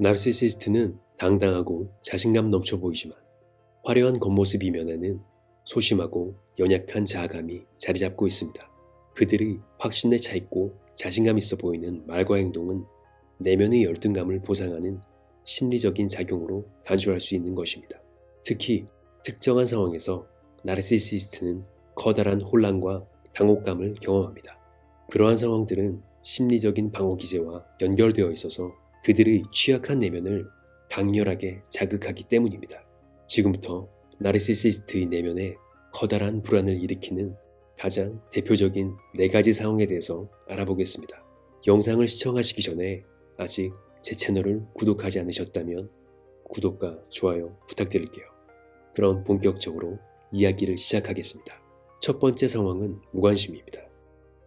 나르시시스트는 당당하고 자신감 넘쳐 보이지만 화려한 겉모습 이면에는 소심하고 연약한 자아감이 자리 잡고 있습니다. 그들의 확신에 차있고 자신감 있어 보이는 말과 행동은 내면의 열등감을 보상하는 심리적인 작용으로 간주할 수 있는 것입니다. 특히 특정한 상황에서 나르시시스트는 커다란 혼란과 당혹감을 경험합니다. 그러한 상황들은 심리적인 방어 기제와 연결되어 있어서 그들의 취약한 내면을 강렬하게 자극하기 때문입니다. 지금부터 나르시시스트의 내면에 커다란 불안을 일으키는 가장 대표적인 4가지 상황에 대해서 알아보겠습니다. 영상을 시청하시기 전에 아직 제 채널을 구독하지 않으셨다면 구독과 좋아요 부탁드릴게요. 그럼 본격적으로 이야기를 시작하겠습니다. 첫 번째 상황은 무관심입니다.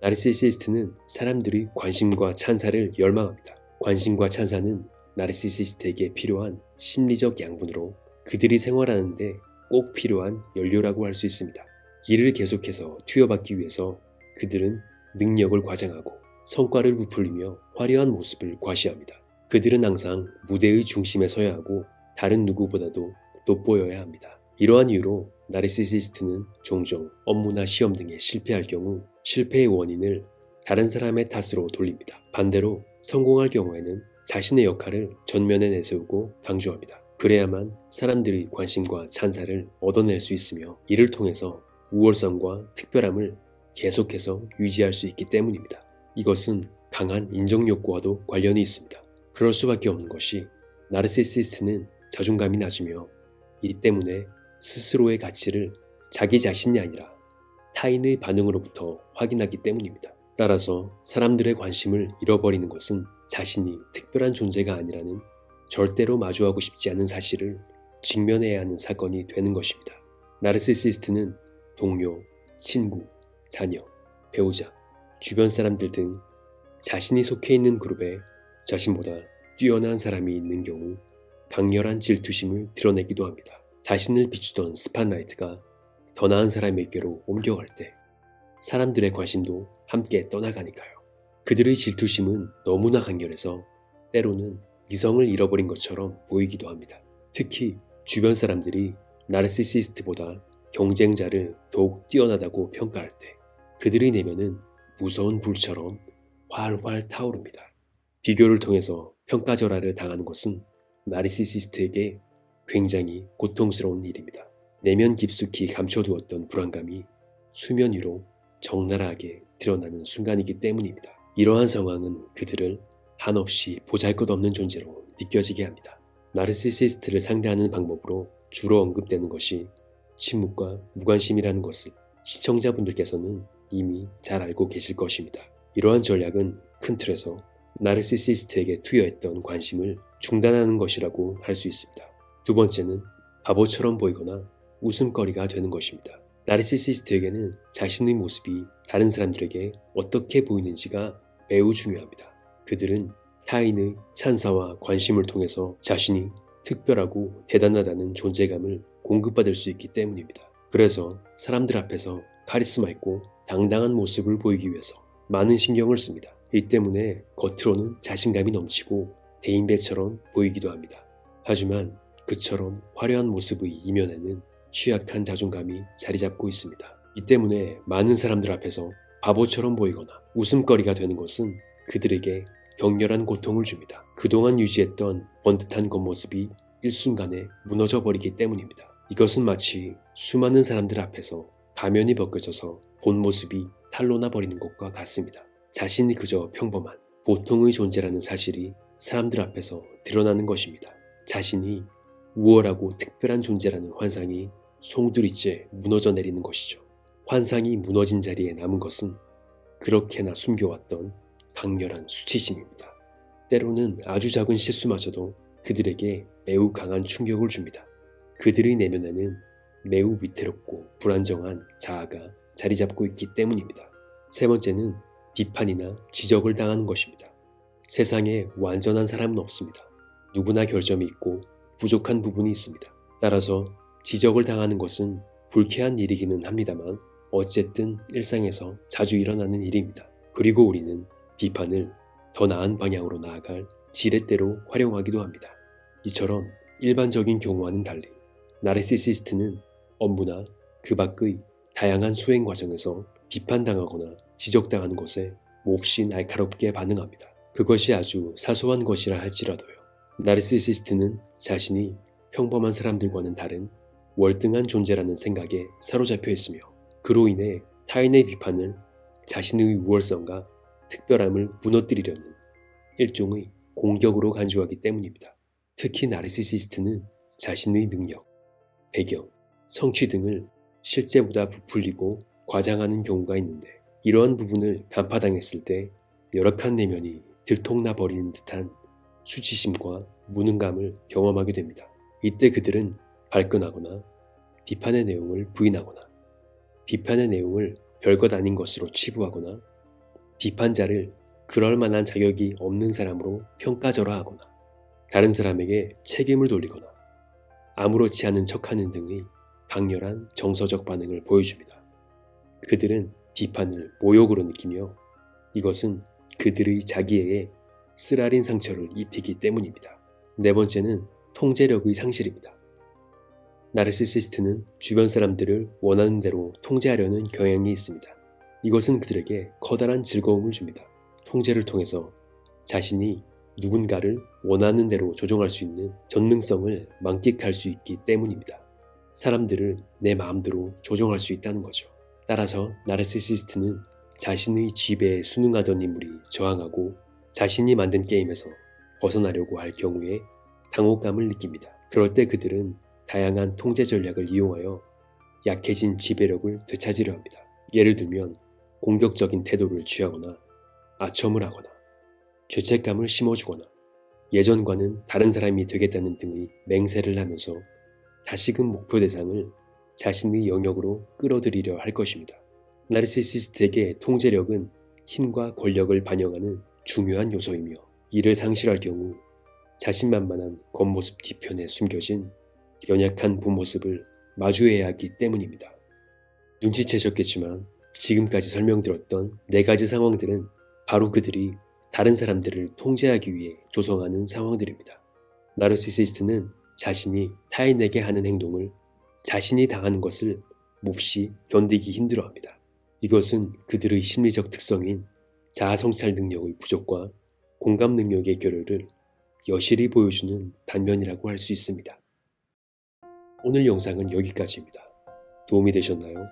나르시시스트는 사람들의 관심과 찬사를 열망합니다. 관심과 찬사는 나르시시스트에게 필요한 심리적 양분으로 그들이 생활하는데 꼭 필요한 연료라고 할 수 있습니다. 이를 계속해서 투여받기 위해서 그들은 능력을 과장하고 성과를 부풀리며 화려한 모습을 과시합니다. 그들은 항상 무대의 중심에 서야 하고 다른 누구보다도 돋보여야 합니다. 이러한 이유로 나르시시스트는 종종 업무나 시험 등에 실패할 경우 실패의 원인을 다른 사람의 탓으로 돌립니다. 반대로 성공할 경우에는 자신의 역할을 전면에 내세우고 강조합니다. 그래야만 사람들의 관심과 찬사를 얻어낼 수 있으며 이를 통해서 우월성과 특별함을 계속해서 유지할 수 있기 때문입니다. 이것은 강한 인정 욕구와도 관련이 있습니다. 그럴 수밖에 없는 것이 나르시시스트는 자존감이 낮으며 이 때문에 스스로의 가치를 자기 자신이 아니라 타인의 반응으로부터 확인하기 때문입니다. 따라서 사람들의 관심을 잃어버리는 것은 자신이 특별한 존재가 아니라는 절대로 마주하고 싶지 않은 사실을 직면해야 하는 사건이 되는 것입니다. 나르시시스트는 동료, 친구, 자녀, 배우자, 주변 사람들 등 자신이 속해 있는 그룹에 자신보다 뛰어난 사람이 있는 경우 강렬한 질투심을 드러내기도 합니다. 자신을 비추던 스팟라이트가 더 나은 사람에게로 옮겨갈 때 사람들의 관심도 함께 떠나가니까요. 그들의 질투심은 너무나 강렬해서 때로는 이성을 잃어버린 것처럼 보이기도 합니다. 특히 주변 사람들이 나르시시스트보다 경쟁자를 더욱 뛰어나다고 평가할 때 그들의 내면은 무서운 불처럼 활활 타오릅니다. 비교를 통해서 평가절하를 당하는 것은 나르시시스트에게 굉장히 고통스러운 일입니다. 내면 깊숙이 감춰두었던 불안감이 수면 위로 적나라하게 드러나는 순간이기 때문입니다. 이러한 상황은 그들을 한없이 보잘것없는 존재로 느껴지게 합니다. 나르시시스트를 상대하는 방법으로 주로 언급되는 것이 침묵과 무관심이라는 것을 시청자분들께서는 이미 잘 알고 계실 것입니다. 이러한 전략은 큰 틀에서 나르시시스트에게 투여했던 관심을 중단하는 것이라고 할 수 있습니다. 두 번째는 바보처럼 보이거나 웃음거리가 되는 것입니다. 나르시시스트에게는 자신의 모습이 다른 사람들에게 어떻게 보이는지가 매우 중요합니다. 그들은 타인의 찬사와 관심을 통해서 자신이 특별하고 대단하다는 존재감을 공급받을 수 있기 때문입니다. 그래서 사람들 앞에서 카리스마 있고 당당한 모습을 보이기 위해서 많은 신경을 씁니다. 이 때문에 겉으로는 자신감이 넘치고 대인배처럼 보이기도 합니다. 하지만 그처럼 화려한 모습의 이면에는 취약한 자존감이 자리 잡고 있습니다. 이 때문에 많은 사람들 앞에서 바보처럼 보이거나 웃음거리가 되는 것은 그들에게 격렬한 고통을 줍니다. 그동안 유지했던 번듯한 겉모습이 일순간에 무너져 버리기 때문입니다. 이것은 마치 수많은 사람들 앞에서 가면이 벗겨져서 본 모습이 탄로나 버리는 것과 같습니다. 자신이 그저 평범한 보통의 존재라는 사실이 사람들 앞에서 드러나는 것입니다. 자신이 우월하고 특별한 존재라는 환상이 송두리째 무너져 내리는 것이죠. 환상이 무너진 자리에 남은 것은 그렇게나 숨겨왔던 강렬한 수치심입니다. 때로는 아주 작은 실수마저도 그들에게 매우 강한 충격을 줍니다. 그들의 내면에는 매우 위태롭고 불안정한 자아가 자리 잡고 있기 때문입니다. 세 번째는 비판이나 지적을 당하는 것입니다. 세상에 완전한 사람은 없습니다. 누구나 결점이 있고 부족한 부분이 있습니다. 따라서 지적을 당하는 것은 불쾌한 일이기는 합니다만 어쨌든 일상에서 자주 일어나는 일입니다. 그리고 우리는 비판을 더 나은 방향으로 나아갈 지렛대로 활용하기도 합니다. 이처럼 일반적인 경우와는 달리 나르시시스트는 업무나 그 밖의 다양한 수행 과정에서 비판당하거나 지적당하는 것에 몹시 날카롭게 반응합니다. 그것이 아주 사소한 것이라 할지라도요. 나르시시스트는 자신이 평범한 사람들과는 다른 월등한 존재라는 생각에 사로잡혀 있으며 그로 인해 타인의 비판을 자신의 우월성과 특별함을 무너뜨리려는 일종의 공격으로 간주하기 때문입니다. 특히 나르시시스트는 자신의 능력, 배경, 성취 등을 실제보다 부풀리고 과장하는 경우가 있는데 이러한 부분을 간파당했을 때 열악한 내면이 들통나 버리는 듯한 수치심과 무능감을 경험하게 됩니다. 이때 그들은 발끈하거나 비판의 내용을 부인하거나 비판의 내용을 별것 아닌 것으로 치부하거나 비판자를 그럴 만한 자격이 없는 사람으로 평가절하하거나 다른 사람에게 책임을 돌리거나 아무렇지 않은 척하는 등의 강렬한 정서적 반응을 보여줍니다. 그들은 비판을 모욕으로 느끼며 이것은 그들의 자기애에 쓰라린 상처를 입히기 때문입니다. 네 번째는 통제력의 상실입니다. 나르시시스트는 주변 사람들을 원하는 대로 통제하려는 경향이 있습니다. 이것은 그들에게 커다란 즐거움을 줍니다. 통제를 통해서 자신이 누군가를 원하는 대로 조종할 수 있는 전능성을 만끽할 수 있기 때문입니다. 사람들을 내 마음대로 조종할 수 있다는 거죠. 따라서 나르시시스트는 자신의 지배에 순응하던 인물이 저항하고 자신이 만든 게임에서 벗어나려고 할 경우에 당혹감을 느낍니다. 그럴 때 그들은 다양한 통제 전략을 이용하여 약해진 지배력을 되찾으려 합니다. 예를 들면 공격적인 태도를 취하거나 아첨을 하거나 죄책감을 심어주거나 예전과는 다른 사람이 되겠다는 등의 맹세를 하면서 다시금 목표 대상을 자신의 영역으로 끌어들이려 할 것입니다. 나르시시스트에게 통제력은 힘과 권력을 반영하는 중요한 요소이며 이를 상실할 경우 자신만만한 겉모습 뒤편에 숨겨진 연약한 본모습을 마주해야 하기 때문입니다. 눈치채셨겠지만 지금까지 설명드렸던 4가지 상황들은 바로 그들이 다른 사람들을 통제하기 위해 조성하는 상황들입니다. 나르시시스트는 자신이 타인에게 하는 행동을 자신이 당하는 것을 몹시 견디기 힘들어합니다. 이것은 그들의 심리적 특성인 자아성찰 능력의 부족과 공감 능력의 결여를 여실히 보여주는 단면이라고 할 수 있습니다. 오늘 영상은 여기까지입니다. 도움이 되셨나요?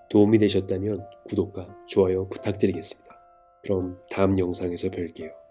도움이 되셨다면 구독과 좋아요 부탁드리겠습니다. 그럼 다음 영상에서 뵐게요.